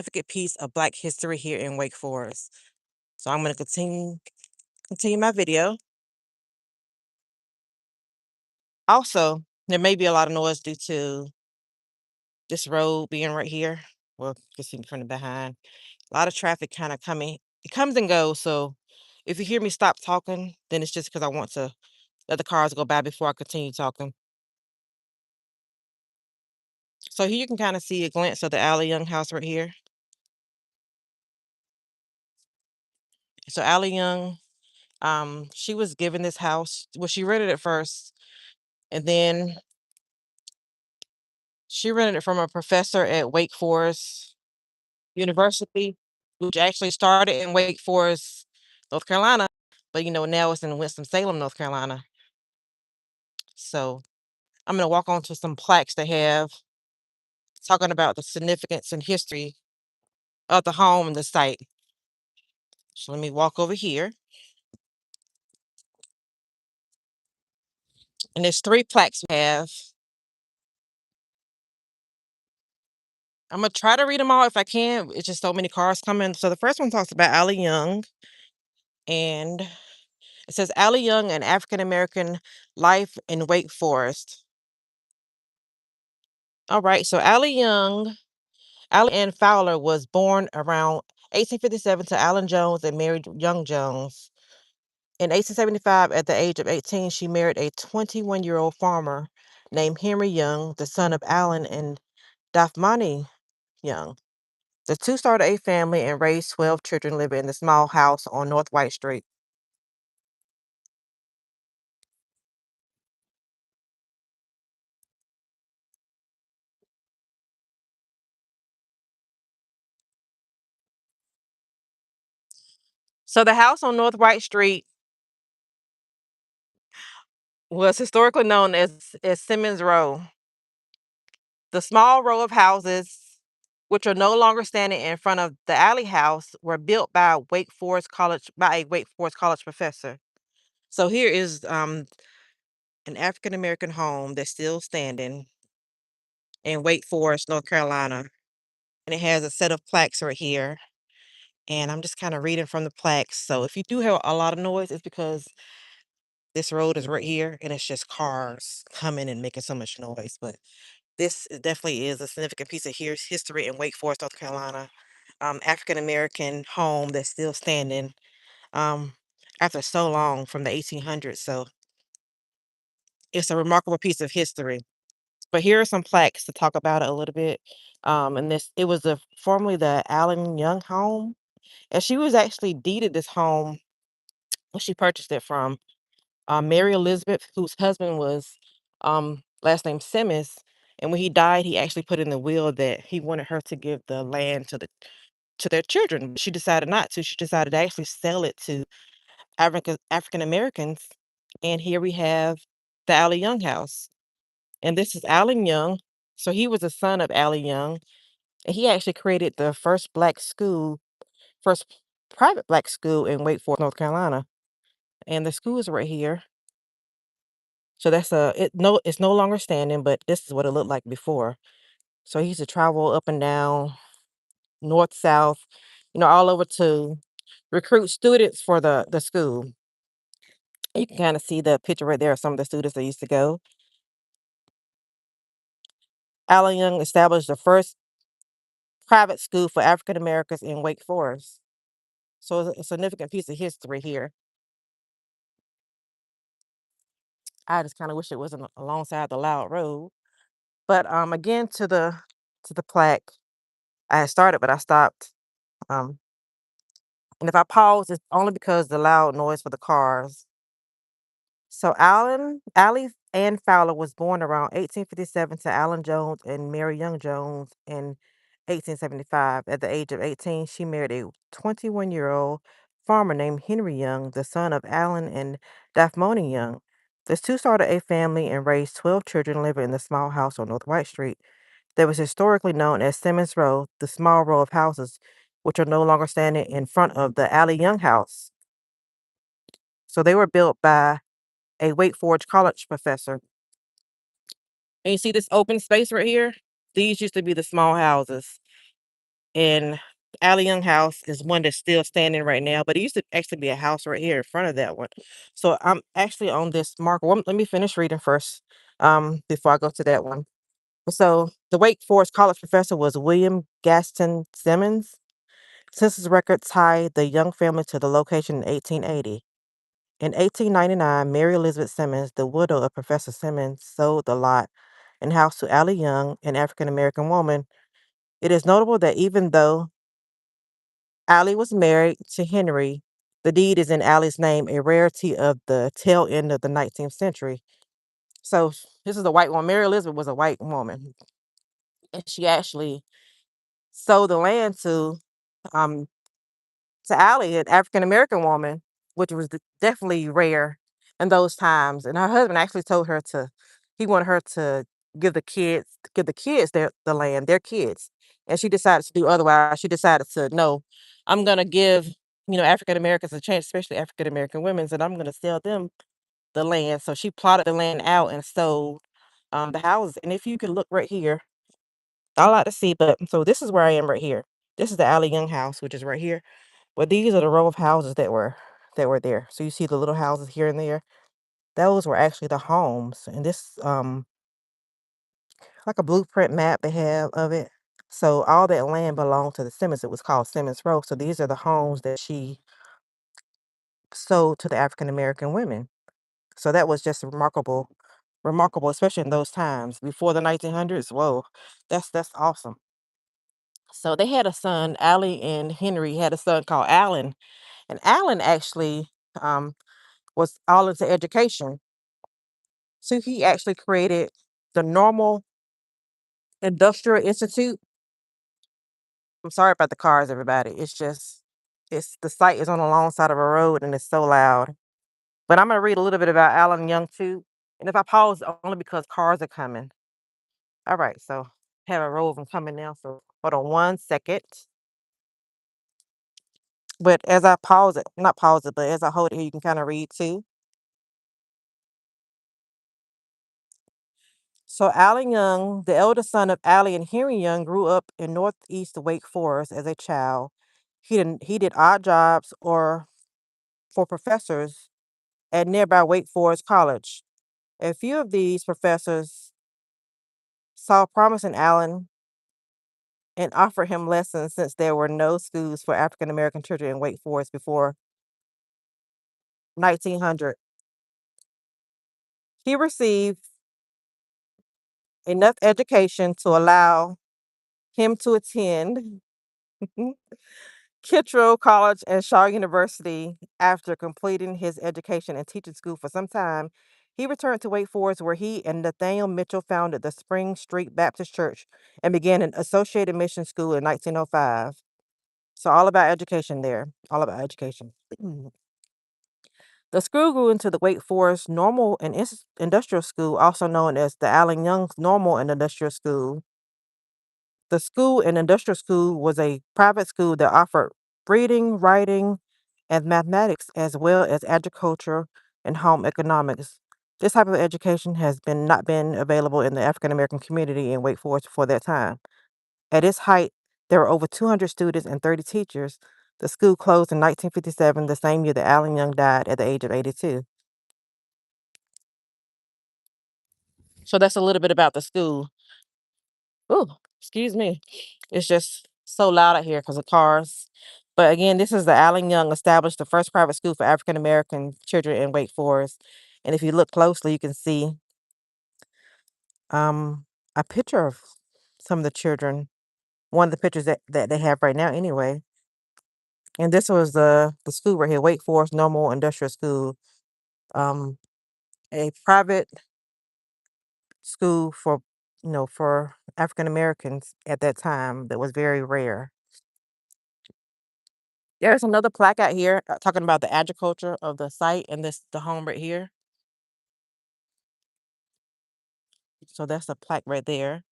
significant piece of Black history here in Wake Forest. So I'm going to continue my video. Also, there may be a lot of noise due to this road being right here. Well, you can see from the behind. A lot of traffic kind of coming. It comes and goes. So if you hear me stop talking, then it's just because I want to let the cars go by before I continue talking. So here you can kind of see a glance of the Ailey Young house right here. So Ailey Young, she was given this house. Well, she rented it first, and then she rented it from a professor at Wake Forest University, which actually started in Wake Forest, North Carolina, but now it's in Winston-Salem, North Carolina. So I'm gonna walk on to some plaques they have talking about the significance and history of the home and the site. So let me walk over here. And there's 3 plaques we have. I'm gonna try to read them all if I can. It's just so many cars coming. So the first one talks about Ailey Young, and it says Ailey Young, an African American life in Wake Forest. All right, so Ailey Ann Fowler was born around 1857 to Allen Jones and married Young Jones. In 1875, at the age of 18, she married a 21-year-old farmer named Henry Young, the son of Allen and Daphne Young. The two started a family and raised 12 children living in the small house on North White Street. So the house on North White Street was historically known as Simmons Row. The small row of houses, which are no longer standing in front of the alley house, were built by a Wake Forest College professor. So here is an African American home that's still standing in Wake Forest, North Carolina. And it has a set of plaques right here. And I'm just kind of reading from the plaques. So if you do hear a lot of noise, it's because this road is right here and it's just cars coming and making so much noise. But definitely is a significant piece of history in Wake Forest, North Carolina. African American home that's still standing um, after so long from the 1800s. So it's a remarkable piece of history. But here are some plaques to talk about it a little bit. And it was formerly the Allen Young home, and she was actually deeded this home when she purchased it from Mary Elizabeth, whose husband was last name Simmons. And when he died, he actually put in the will that he wanted her to give the land to their children. She decided not to. She decided to actually sell it to African Americans. And here we have the Allen Young house. And this is Allen Young. So he was a son of Allen Young. And he actually created the first private black school in Wake Forest, North Carolina. And the school is right here. So it's no longer standing, but this is what it looked like before. So he used to travel up and down, north, south, all over to recruit students for the school. You can kind of see the picture right there of some of the students that used to go. Allen Young established the first private school for African Americans in Wake Forest. So it's a significant piece of history here. I just kind of wish it wasn't alongside the loud road. But again to the plaque. I had started, but I stopped. Um, and if I pause, it's only because the loud noise for the cars. So Allie Ann Fowler was born around 1857 to Allen Jones and Mary Young Jones in 1875. At the age of 18, she married a 21-year-old farmer named Henry Young, the son of Allen and Daphne Young. The two started a family and raised 12 children living in the small house on North White Street that was historically known as Simmons Row, the small row of houses which are no longer standing in front of the Allen Young house. So they were built by a Wake Forest College professor. And you see this open space right here? These used to be the small houses. And Allie Young House is one that's still standing right now, but it used to actually be a house right here in front of that one. So I'm actually on this marker. Well, let me finish reading first, before I go to that one. So the Wake Forest College professor was William Gaston Simmons. Census records tie the Young family to the location in 1880. In 1899, Mary Elizabeth Simmons, the widow of Professor Simmons, sold the lot and house to Allie Young, an African American woman. It is notable that even though Allie was married to Henry, the deed is in Allie's name, a rarity of the tail end of the 19th century. So this is a white woman. Mary Elizabeth was a white woman, and she actually sold the land um to Allie, an African American woman, which was definitely rare in those times. And her husband actually told her he wanted her to give the kids the land, their kids. And she decided to do otherwise. She decided to, no, I'm gonna give, African Americans a chance, especially African American women, and I'm gonna sell them the land. So she plotted the land out and sold the houses. And if you can look right here, I like to see, but so this is where I am right here. This is the Allie Young house, which is right here. But these are the row of houses that were there. So you see the little houses here and there. Those were actually the homes. And this like a blueprint map they have of it. So all that land belonged to the Simmons. It was called Simmons Row. So these are the homes that she sold to the African American women. So that was just remarkable, especially in those times before the 1900s. Whoa, that's awesome. So they had a son, Allie and Henry had a son called Allen, and Allen actually um, was all into education. So he actually created the Normal Industrial Institute. I'm sorry about the cars, everybody. It's the site is on the long side of a road and it's so loud. But I'm gonna read a little bit about Alan Young too. And if I pause, only because cars are coming. All right, so have a row of them coming now. So hold on 1 second. But as I pause it, not pause it, but as I hold it here, you can kind of read too. So Allen Young, the eldest son of Allie and Henry Young, grew up in northeast Wake Forest as a child. He did odd jobs or for professors at nearby Wake Forest College. A few of these professors saw promise in Allen and offered him lessons since there were no schools for African American children in Wake Forest before 1900. He received enough education to allow him to attend Kittrell College and Shaw University. After completing his education and teaching school for some time, he returned to Wake Forest where he and Nathaniel Mitchell founded the Spring Street Baptist Church and began an associated mission school in 1905. So all about education there, all about education. The school grew into the Wake Forest Normal and Industrial School, also known as the Allen Young's Normal and Industrial School. The school and industrial school was a private school that offered reading, writing, and mathematics, as well as agriculture and home economics. This type of education has been not been available in the African American community in Wake Forest before that time. At its height, there were over 200 students and 30 teachers. The school closed in 1957, the same year that Allen Young died at the age of 82. So that's a little bit about the school. Ooh, excuse me. It's just so loud out here because of cars. But again, this is the Allen Young established the first private school for African American children in Wake Forest. And if you look closely, you can see a picture of some of the children. One of the pictures that they have right now, anyway. And this was the school right here, Wake Forest Normal Industrial School, um, a private school for for African Americans at that time that was very rare. There's another plaque out here talking about the agriculture of the site and this the home right here. So that's a plaque right there.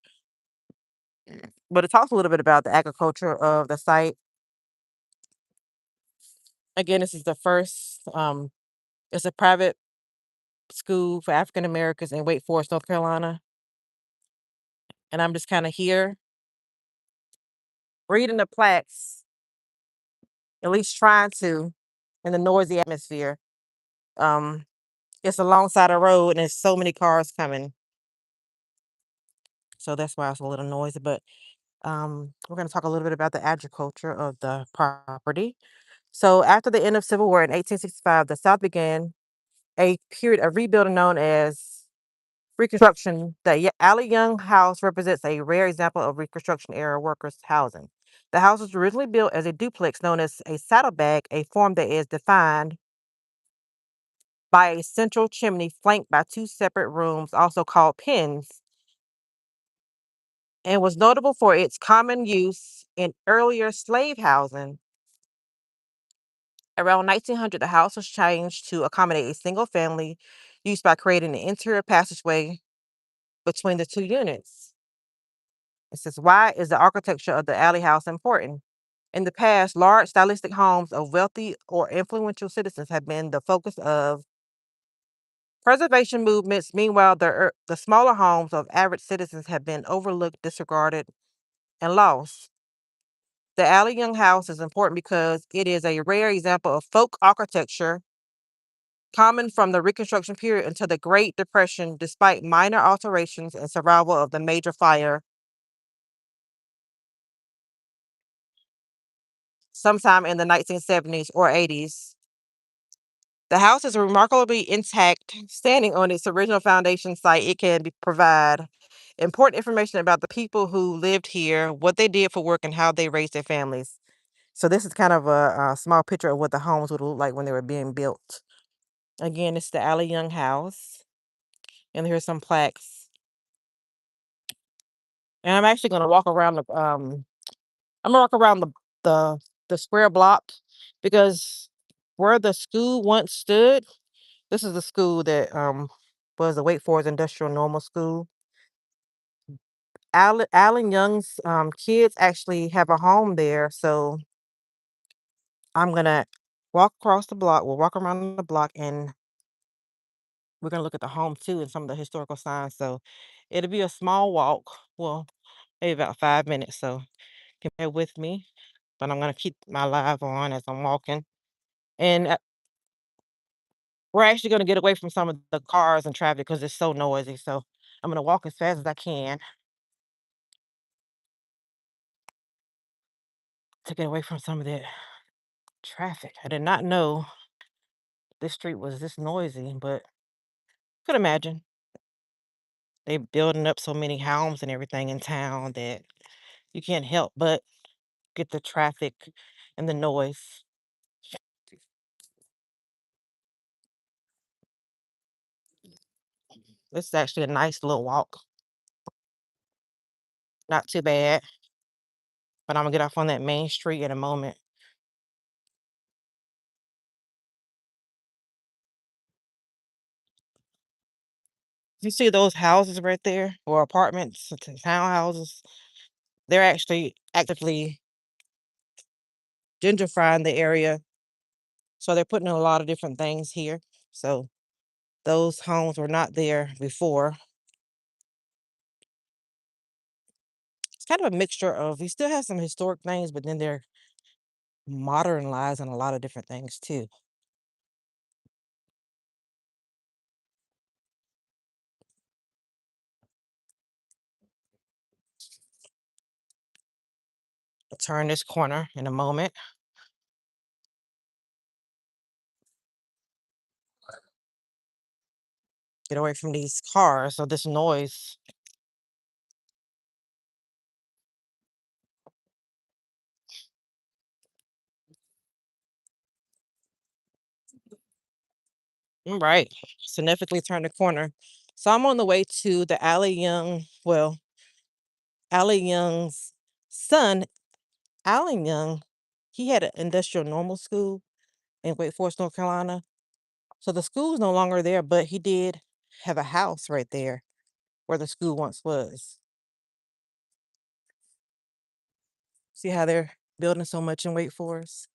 But it talks a little bit about the agriculture of the site. Again, this is the first. It's a private school for African Americans in Wake Forest, North Carolina. And I'm just kind of here reading the plaques, at least trying to, in the noisy atmosphere. Um, it's alongside a road and there's so many cars coming. So that's why it's a little noisy. But we're going to talk a little bit about the agriculture of the property. So after the end of Civil War in 1865, the South began a period of rebuilding known as Reconstruction. The Alley Young House represents a rare example of Reconstruction era workers' housing. The house was originally built as a duplex known as a saddlebag, a form that is defined by a central chimney flanked by two separate rooms, also called pens, and was notable for its common use in earlier slave housing. Around 1900, the house was changed to accommodate a single family use by creating an interior passageway between the two units. It says, why is the architecture of the alley house important? In the past, large stylistic homes of wealthy or influential citizens have been the focus of preservation movements. Meanwhile, the smaller homes of average citizens have been overlooked, disregarded, and lost. The Alley Young House is important because it is a rare example of folk architecture common from the Reconstruction period until the Great Depression, despite minor alterations and survival of the major fire sometime in the 1970s or 80s. The house is remarkably intact, standing on its original foundation site. It can provide important information about the people who lived here, what they did for work, and how they raised their families. So this is kind of a small picture of what the homes would look like when they were being built. Again, it's the Alley Young House, and here's some plaques. And I'm actually going to walk around I'm gonna walk around the the square block because where the school once stood, this is the school that was the Wake Forest Industrial Normal School. Allen Young's kids actually have a home there, so I'm gonna walk across the block. We'll walk around the block and we're gonna look at the home too and some of the historical signs. So it'll be a small walk. Well, maybe about 5 minutes. So can bear with me, but I'm gonna keep my live on as I'm walking. And we're actually gonna get away from some of the cars and traffic because it's so noisy. So I'm gonna walk as fast as I can to get away from some of that traffic. I did not know this street was this noisy, but could imagine they building up so many homes and everything in town that you can't help but get the traffic and the noise. This is actually a nice little walk. Not too bad, but I'm gonna get off on that main street in a moment. You see those houses right there, or apartments, townhouses? They're actually actively gentrifying the area. So they're putting in a lot of different things here. So those homes were not there before. It's kind of a mixture of, we still have some historic things, but then they're modernizing a lot of different things too. I'll turn this corner in a moment. Get away from these cars or this noise. All right. Significantly turn the corner. So I'm on the way to the Alley Young, well, Alley Young's son, Allen Young. He had an industrial normal school in Wake Forest, North Carolina. So the school's no longer there, but he did have a house right there where the school once was. See how they're building so much in Wake Forest?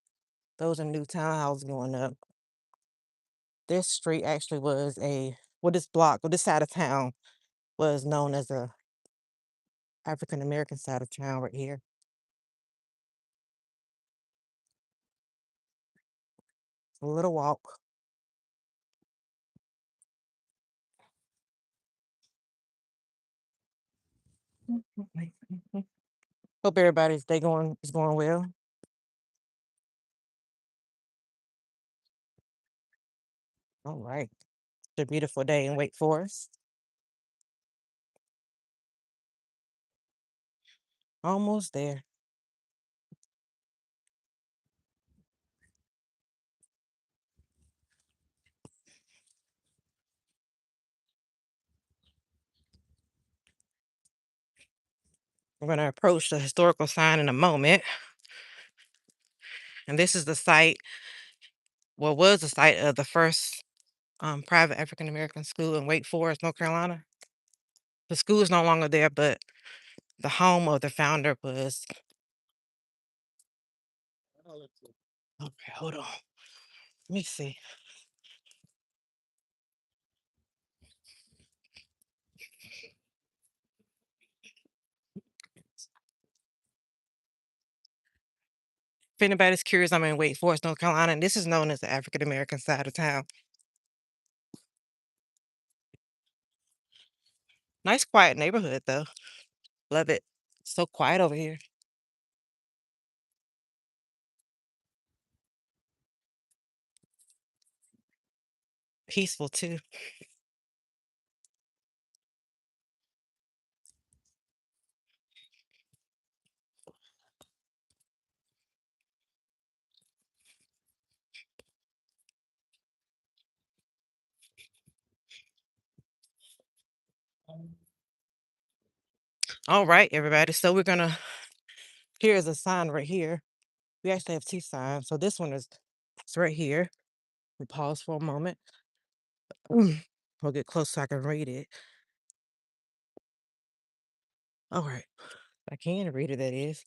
Those are new townhouses going up. This street actually was this block, this side of town was known as a African American side of town right here. a little walk. Hope everybody's day going is going well. All right. It's a beautiful day in Wake Forest. Almost there. We're going to approach the historical sign in a moment. And this is the site, well, was the site of the first private African American school in Wake Forest, North Carolina. The school is no longer there, but the home of the founder was. Okay, hold on. Let me see. If anybody's curious, I'm in Wake Forest, North Carolina, and this is known as the African American side of town. Nice, quiet neighborhood, though. Love it. So quiet over here. Peaceful, too. All right, everybody. So we're going to, here's a sign right here. We actually have two signs. So this one is it's right here. We pause for a moment. We'll get close so I can read it. All right. I can read it, that is.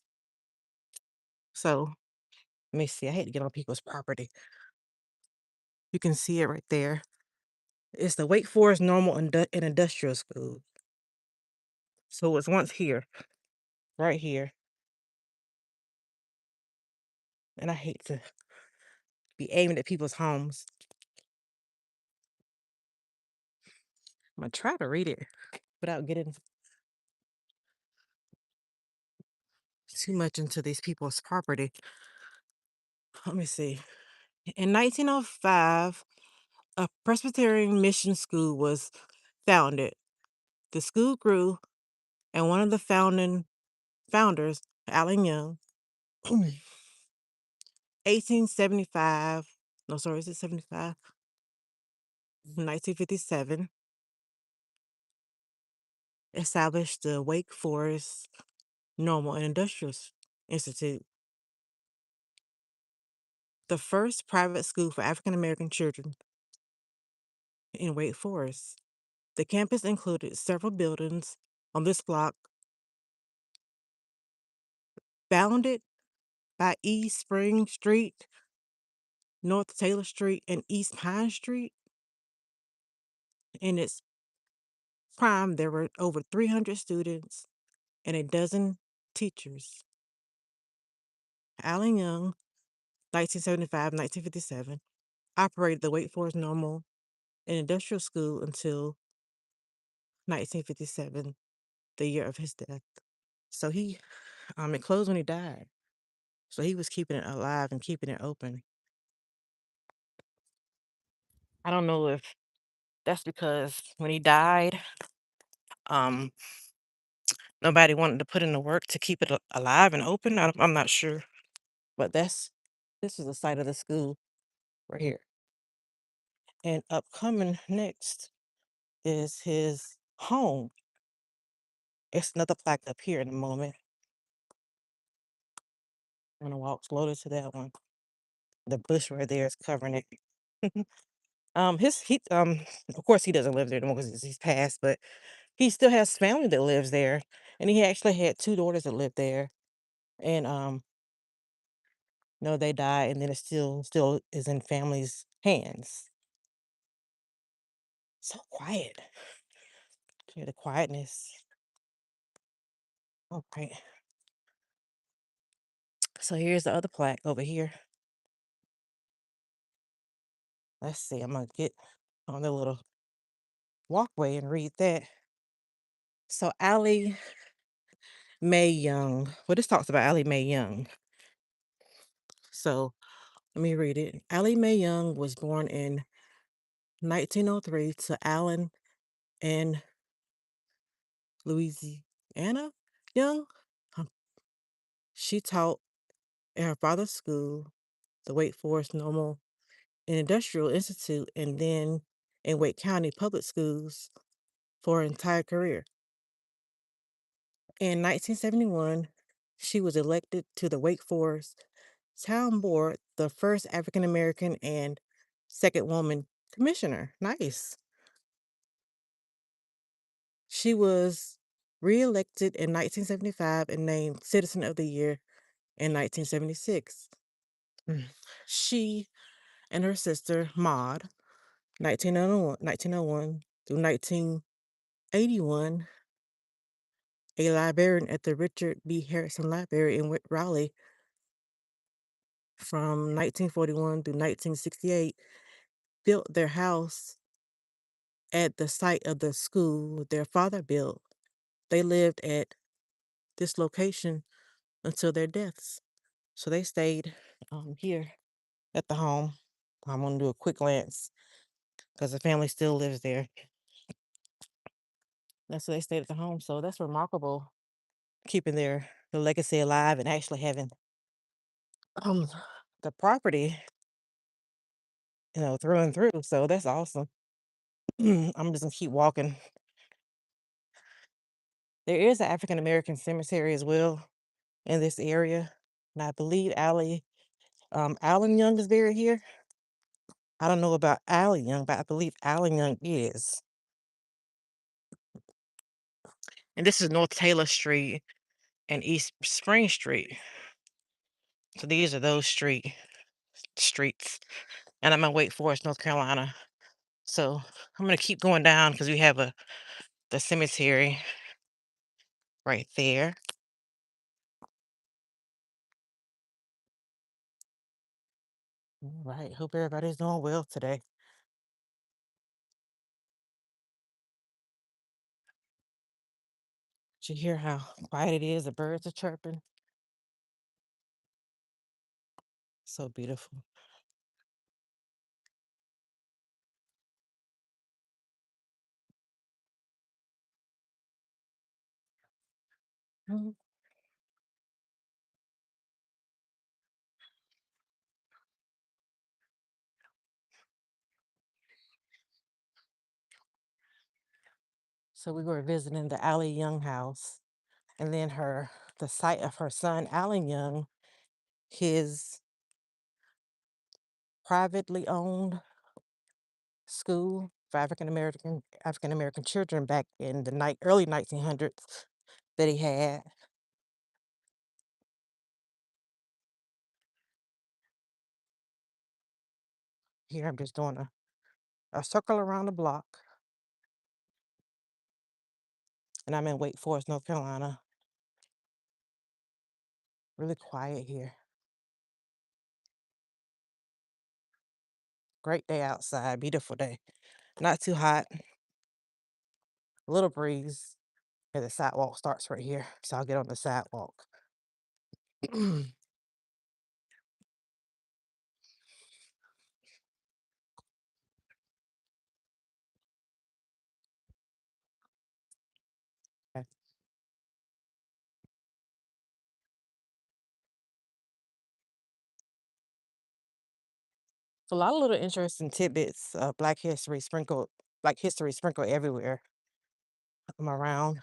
So let me see. I hate to get on people's property. You can see it right there. It's the Wake Forest Normal and Industrial School. So it was once here, right here. And I hate to be aiming at people's homes. I'm going to try to read it without getting too much into these people's property. Let me see. In 1905, a Presbyterian mission school was founded. The school grew, and one of the founders, Allen Young, 1875, no, sorry, is it 75? 1957, established the Wake Forest Normal and Industrial Institute, the first private school for African American children in Wake Forest. The campus included several buildings on this block, bounded by East Spring Street, North Taylor Street, and East Pine Street. In its prime, there were over 300 students and a dozen teachers. Allen Young, 1975 1957, operated the Wake Forest Normal and Industrial School until 1957, the year of his death. So it closed when he died. So he was keeping it alive and keeping it open. I don't know if that's because when he died, um, nobody wanted to put in the work to keep it alive and open. I'm not sure, but this is the site of the school right here. And upcoming next is his home. It's another plaque up here in a moment. I'm gonna walk slowly to that one. The bush right there is covering it. His he of course he doesn't live there anymore because he's passed, but he still has family that lives there, and he actually had two daughters that lived there, and no, they died, and then it still is in family's hands. So quiet. Hear the quietness. Okay. So here's the other plaque over here. Let's see. I'm gonna get on the little walkway and read that. So Allie Mae Young. Well, this talks about Allie Mae Young. So let me read it. Allie Mae Young was born in 1903 to Allen and Louisiana Young. Um, She taught in her father's school, the Wake Forest Normal and Industrial Institute, and then in Wake County Public Schools for her entire career. In 1971, she was elected to the Wake Forest Town Board, the first African American and second woman commissioner. Nice. She was reelected in 1975 and named Citizen of the Year in 1976. Mm. She and her sister, Maud, 1901 through 1981, a librarian at the Richard B. Harrison Library in Raleigh from 1941 through 1968, built their house at the site of the school their father built. They lived at this location until their deaths. So they stayed here at the home. I'm going to do a quick glance because the family still lives there. That's where they stayed at the home. So that's remarkable, keeping the legacy alive and actually having um the property, through and through. So that's awesome. I'm just gonna keep walking. There is an African American cemetery as well in this area, and I believe Allen Young is buried here. I don't know about Allen Young, but I believe Allen Young is. And this is North Taylor Street and East Spring Street. So these are those streets. And I'm in Wake Forest, North Carolina. So I'm gonna keep going down because we have the cemetery right there. All right. Hope everybody's doing well today. Did you hear how quiet it is? The birds are chirping. So beautiful. Mhm. So we were visiting the Allie Young house, and then the site of her son, Allen Young, his privately owned school for African American children back in the early 1900s that he had. Here I'm just doing a circle around the block, and I'm in Wake Forest, North Carolina. Really quiet here. Great day outside, beautiful day. Not too hot, a little breeze, and the sidewalk starts right here. So I'll get on the sidewalk. Okay. So a lot of little interesting tidbits, Black history sprinkled everywhere I'm around.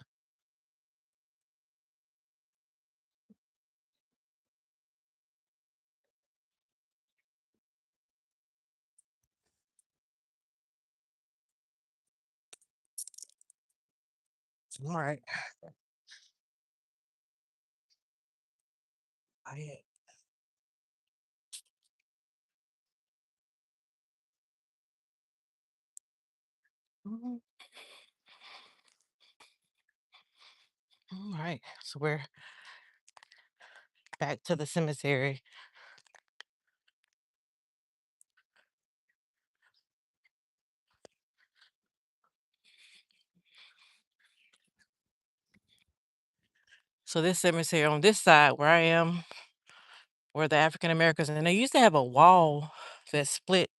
All right. Quiet. Mhm. All right. So we're back to the cemetery. So this cemetery on this side where I am, where the African Americans, and they used to have a wall that split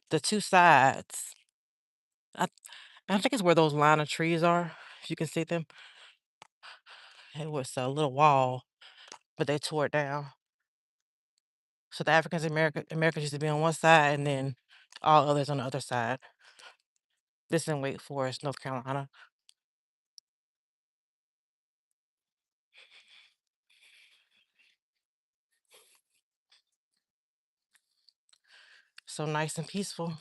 the two sides. I, I think it's where those line of trees are. If you can see them, it was a little wall, but they tore it down. So the Americans used to be on one side, and then all others on the other side. This in Wake Forest, North Carolina. So nice and peaceful.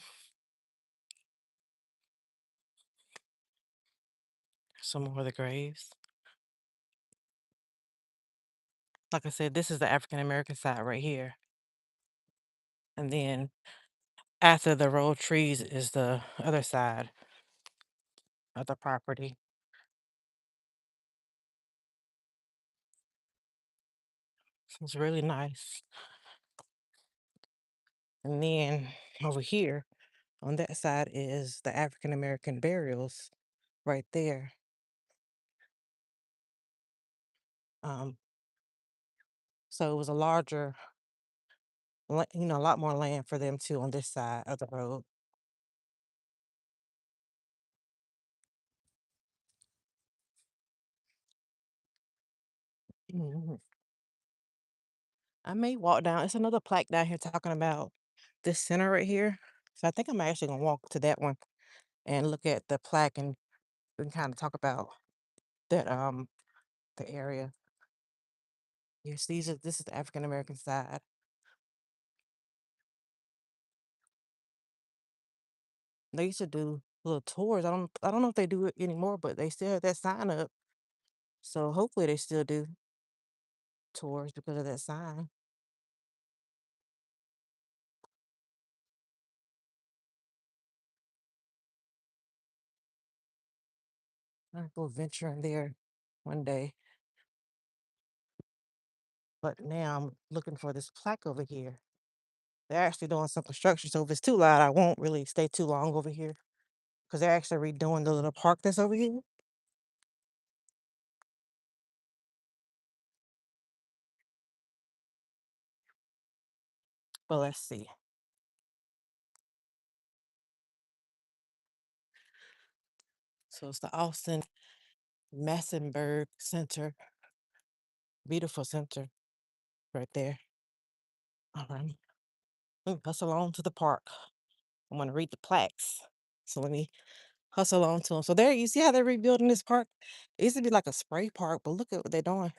Some more of the graves. Like I said, this is the African American side right here. And then after the row of trees is the other side of the property. So it's really nice. And then over here on that side is the African American burials right there. Um, so it was a larger, a lot more land for them too on this side of the road. Mhm. I may walk down. It's another plaque down here talking about this center right here. So I think I'm actually gonna walk to that one and look at the plaque, and we can kind of talk about that the area. Yes, this is the African American side. They used to do little tours. I don't know if they do it anymore, but they still have that sign up. So hopefully they still do tours because of that sign. I'll go venture in there one day. But now I'm looking for this plaque over here. They're actually doing some construction, so if it's too loud, I won't really stay too long over here because they're actually redoing the little park that's over here. But let's see. So it's the Austin Massenburg Center. Beautiful center right there. All right. Let me hustle on to the park. I want to read the plaques. So let me hustle on to them. So there, you see how they're rebuilding this park? It used to be like a spray park, but look at what they're doing.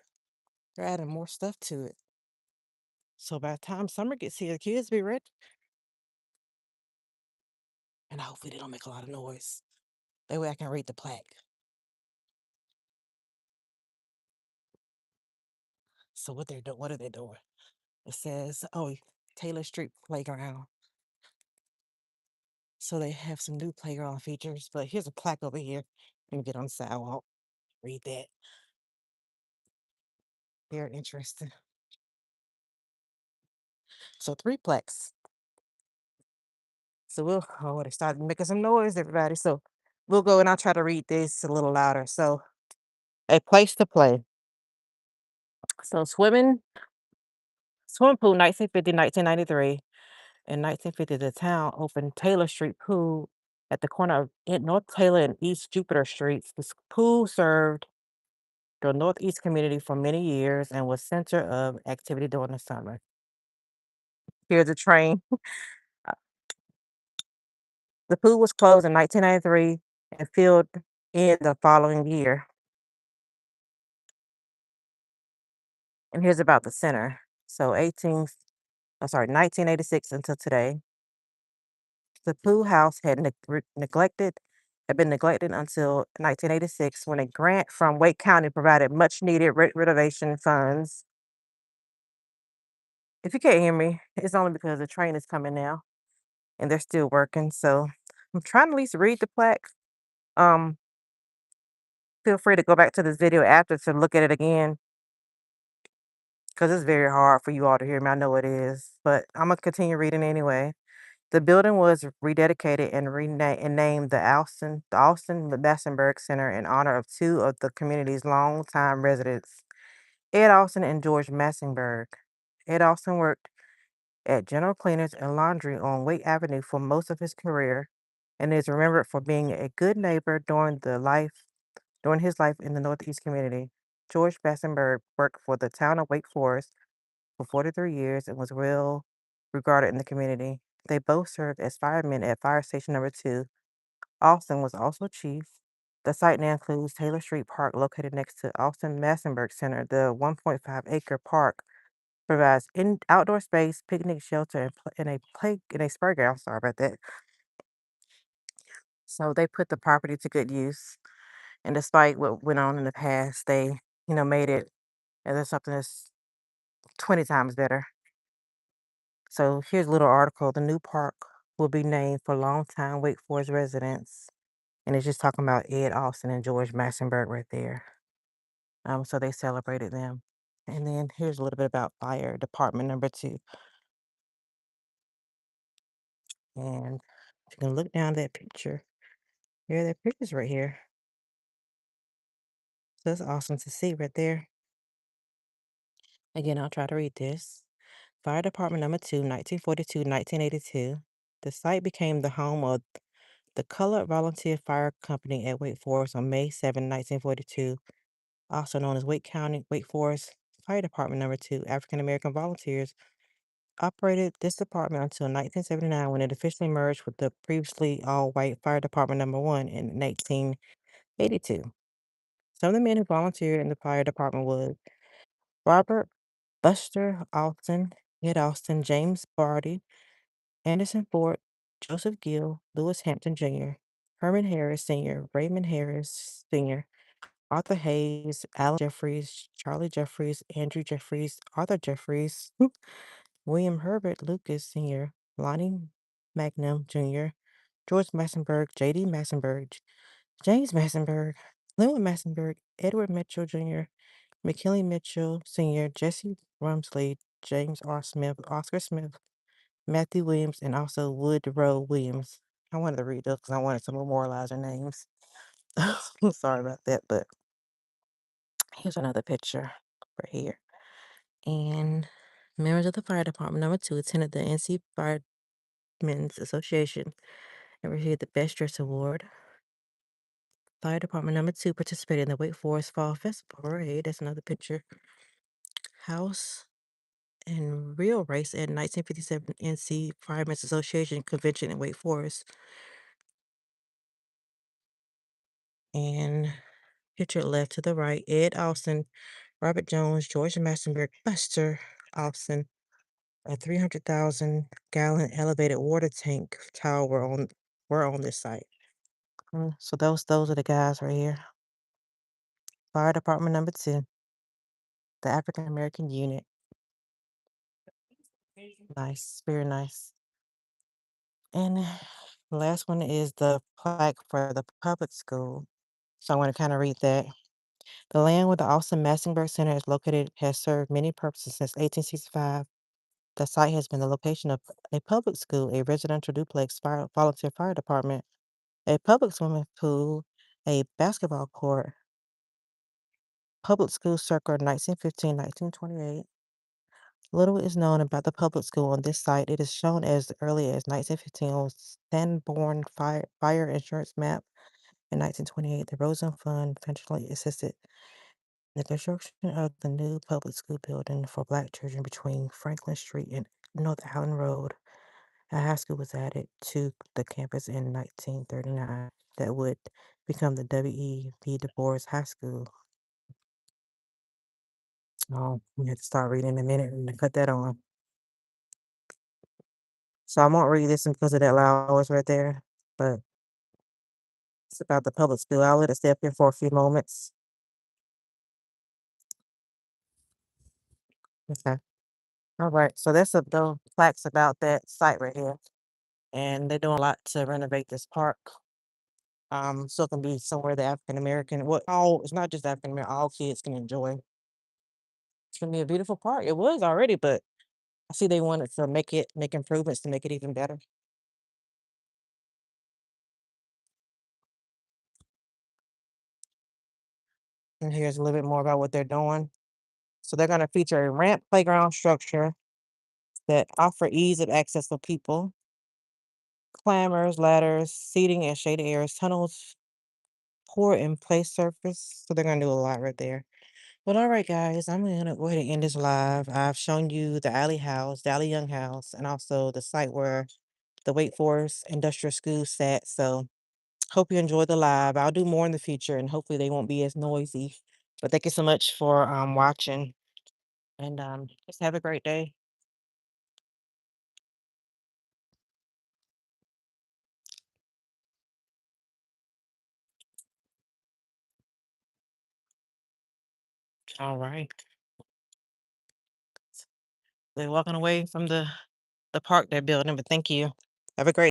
They're adding more stuff to it. So by the time summer gets here, the kids be ready. And hopefully they don't make a lot of noise. That way I can read the plaque. So what are they doing? It says, oh, Taylor Street Playground. So they have some new playground features. But here's a plaque over here. Let me get on the sidewalk. Read that. Very interesting. So three plaques. So they started making some noise, everybody. So we'll go and I'll try to read this a little louder. So a place to play. So swimming pool, 1950, 1993. In 1950, the town opened Taylor Street Pool at the corner of North Taylor and East Jupiter Streets. This pool served the Northeast community for many years and was center of activity during the summer. Here's a train. The pool was closed in 1993 and filled in the following year. And here's about the center. So 1986 until today. The pool house had been neglected until 1986 when a grant from Wake County provided much needed renovation funds. If you can't hear me, it's only because the train is coming now and they're still working. So I'm trying to at least read the plaque. Um, Feel free to go back to this video after to look at it again because it's very hard for you all to hear me. I know it is, but I'm gonna continue reading anyway. The building was rededicated and and named the Austin Massenburg Center in honor of two of the community's longtime residents, Ed Austin and George Massenburg. Ed Austin worked at General Cleaners and Laundry on Wake Avenue for most of his career and is remembered for being a good neighbor during his life in the Northeast community. George Massenburg worked for the town of Wake Forest for 43 years and was well regarded in the community. They both served as firemen at Fire Station Number 2. Austin was also chief. The site now includes Taylor Street Park, located next to Austin Massenburg Center. The 1.5-acre park provides outdoor space, picnic shelter, and a spur ground. Sorry about that. So they put the property to good use. And despite what went on in the past, they, made it as something that's 20 times better. So here's a little article. The new park will be named for longtime Wake Forest residents. And it's just talking about Ed Austin and George Massenburg right there. So they celebrated them. And then here's a little bit about Fire Department number 2. And if you can look down that picture, here that picture's right here. So that's awesome to see right there. Again, I'll try to read this. Fire Department number 2, 1942-1982. The site became the home of the Colored Volunteer Fire Company at Wake Forest on May 7, 1942, also known as Wake County, Wake Forest Fire Department number 2. African American volunteers operated this department until 1979 when it officially merged with the previously all-white Fire Department number 1 in 1982. Some of the men who volunteered in the fire department was Robert Buster Austin, Ed Austin, James Barty, Anderson Ford, Joseph Gill, Lewis Hampton Jr., Herman Harris Sr., Raymond Harris Sr., Arthur Hayes, Alan Jeffries, Charlie Jeffries, Andrew Jeffries, Arthur Jeffries, William Herbert Lucas Sr., Lonnie Magnum Jr., George Massenburg, J.D. Massenburg, James Massenburg, Leonard Massenburg, Edward Mitchell Jr., McKinley Mitchell Sr., Jesse Rumsley, James R. Smith, Oscar Smith, Matthew Williams, and also Woodrow Williams. I wanted to read those because I wanted to memorialize their names. Sorry about that, but here's another picture right here. And members of the fire department number 2 attended the NC Firemen's Association and received the Best Dress Award. Fire department number 2 participated in the Wake Forest Fall Festival Parade. That's another picture. House and Real Race at 1957 NC Firemen's Association Convention in Wake Forest. And picture left to the right, Ed Austin, Robert Jones, George Massenburg, Buster Austin, a 300,000-gallon elevated water tank tower were on this site. So those are the guys right here. Fire Department number 2, the African American unit. Nice, very nice. And the last one is the plaque for the public school. So I want to kind of read that. The land where the Austin Massenburg Center is located has served many purposes since 1865. The site has been the location of a public school, a residential duplex volunteer fire department, a public swimming pool, a basketball court, public school circle 1915-1928. Little is known about the public school on this site. It is shown as early as 1915 on Sanborn Fire Insurance Map. In 1928, the Rosen Fund eventually assisted in the construction of the new public school building for Black children between Franklin Street and North Island Road. A high school was added to the campus in 1939 that would become the W.E.B. Du Bois High School. Oh, we have to start reading in a minute and cut that on. So I won't read this because of that loud noise right there, but it's about the public school. I'll let it stay up here for a few moments. Okay. All right. So that's the plaques about that site right here. And they're doing a lot to renovate this park. So it can be somewhere the African American, well, all it's not just African American, all kids can enjoy. It's gonna be a beautiful park. It was already, but I see they wanted to make improvements to make it even better. And here's a little bit more about what they're doing. So they're going to feature a ramp playground structure that offer ease of access for people, climbers, ladders, seating and shaded areas, tunnels, pour and place surface. So they're going to do a lot right there. Well, all right, guys, I'm going to go ahead and end this live. I've shown you the Alley House, the Alley Young House, and also the site where the Wake Forest Industrial School sat. So hope you enjoyed the live. I'll do more in the future, and hopefully they won't be as noisy. But thank you so much for watching, and just have a great day. All right. They're walking away from the park they're building, but thank you. Have a great